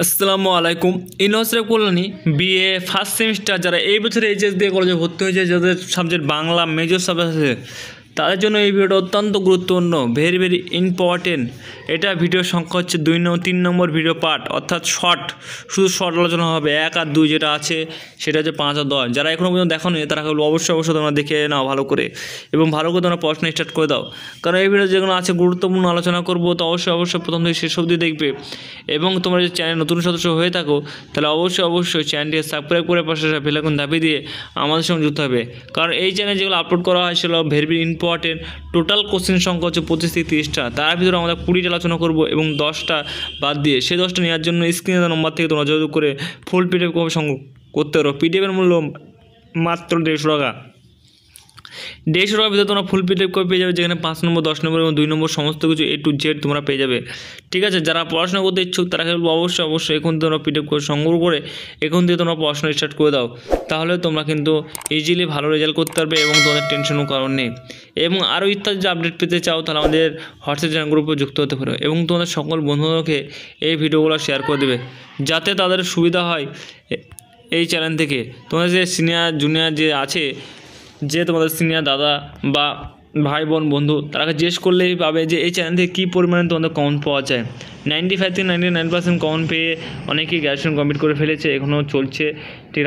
আসসালামু আলাইকুম। University Kalyani BA first semester যারা এই বছর এইচএস দিয়ে কলেজে ভর্তি হয়েছে, যাদের সাবজেক্ট বাংলা মেজর সাবজেক্ট আছে, তাদের জন্য এই ভিডিওটা অত্যন্ত গুরুত্বপূর্ণ, ভেরি ভেরি ইম্পর্টেন্ট। এটা ভিডিওর সংখ্যা হচ্ছে 3 নম্বর ভিডিও পার্ট, অর্থাৎ শর্ট, শুধু শর্ট আলোচনা হবে। 1 আর 2 যেটা আছে সেটা হচ্ছে 5 আর 10। যারা এখনও পর্যন্ত দেখো নি তারা অবশ্যই তোমরা দেখে নাও ভালো করে, এবং ভালো করে তোমরা পড়াশোনা স্টার্ট করে দাও। কারণ এই ভিডিও যেগুলো আছে গুরুত্বপূর্ণ আলোচনা করবো, তো অবশ্যই প্রথম থেকে শেষ অবধি দেখবে। এবং তোমরা যদি চ্যানেল নতুন সদস্য হয়ে থাকো তাহলে অবশ্যই চ্যানেলটিকে সাবস্ক্রাইব করে পাশে বেল আইকন দাবিয়ে দিয়ে আমাদের সঙ্গে যুক্ত হবে। কারণ এই চ্যানেলে যেগুলো আপলোড করা হয় সেগুলো very very important. Total question সংখ্যা হচ্ছে 25 থেকে 30টা, তার ভিতরে আমরা 20টা আলোচনা করবো এবং 10টা বাদ দিয়ে সেই 10টা নেওয়ার জন্য স্ক্রিনে দেওয়া নম্বর থেকে তোমরা যোগাযোগ করে ফুল পিডিএফ কপি সংগ্রহ করতে পারো। পিডিএফের মূল্য মাত্র 150 টাকা। 150 টাকার ভিতরে তোমরা ফুল পিডিএফ কপি পেয়ে যাবে, যেখানে 5 নম্বর, 10 নম্বর এবং 2 নম্বর সমস্ত কিছু A to Z তোমরা পেয়ে যাবে। ঠিক আছে, যারা পড়াশোনা করতে ইচ্ছুক তারা বলবো অবশ্যই এখন তোমরা পিডিএফ করে সংগ্রহ করে এখন থেকে তোমরা পড়াশোনা স্টার্ট করে দাও। তাহলে তোমরা কিন্তু ইজিলি ভালো রেজাল্ট করতে পারবে এবং তোমাদের টেনশনও কারণ নেই। এবং আরও ইত্যাদি যে আপডেট পেতে চাও তাহলে আমাদের হোয়াটসঅ্যাপ চ্যানেল গ্রুপে যুক্ত হতে পারো এবং তোমাদের সকল বন্ধুদেরকে এই ভিডিওগুলো শেয়ার করে দেবে, যাতে তাদের সুবিধা হয়। এই চ্যানেল থেকে তোমাদের যে সিনিয়র জুনিয়র যে আছে, যে তোমাদের সিনিয়র দাদা বা ভাই বোন বন্ধু, তারাকে জিজ্ঞেস করলেই পাবে যে এই চ্যানেল থেকে কী পরিমাণে তোমাদের কমন পাওয়া যায়। 95 থেকে 99% কমন পেয়ে অনেকেই গ্র্যাজুয়েশন কমপ্লিট করে ফেলেছে, এখনও চলছে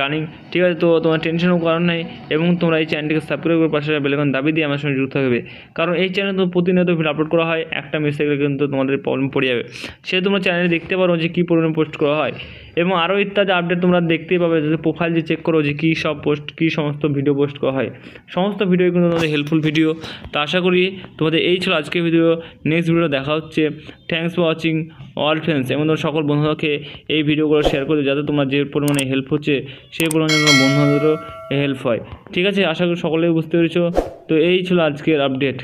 রানিং। ঠিক আছে, তো তোমার টেনশনও কারণ নেই এবং তোমরা এই চ্যানেলটিকে সাবস্ক্রাইব করে পাশে বেল আইকন দাবি দিয়ে আমার সঙ্গে যুক্ত থাকবে। কারণ এই চ্যানেলে তো প্রতিনিয়ত ভিডিও আপলোড করা হয়, একটা মিস থাকলে কিন্তু তোমাদের প্রবলেম পড়ে যাবে। সে তোমরা চ্যানেলে দেখতে পারো যে কী পরিমাণে পোস্ট করা হয় এবং আরও ইত্যাদি আপডেট তোমরা দেখতেই পাবে। যদি প্রোফাইল যে চেক করো যে কী সব পোস্ট, কী সমস্ত ভিডিও পোস্ট করা হয়, সমস্ত ভিডিও কিন্তু তোমাদের হেল্পফুল ভিডিও। তো আশা করি তোমাদের এই ছিল আজকের ভিডিও। নেক্সট ভিডিও দেখা হচ্ছে। Thanks for watching all friends, এবং তোমার সকল বন্ধুদেরকে এই ভিডিওগুলো শেয়ার করে যাতে তোমার যে পরিমাণে হেল্প হচ্ছে সেই পরিমাণে তোমার বন্ধুদেরও হেল্প হয়। ঠিক আছে, আশা করি সকলেই বুঝতে পেরেছো। তো এই ছিল আজকের আপডেট।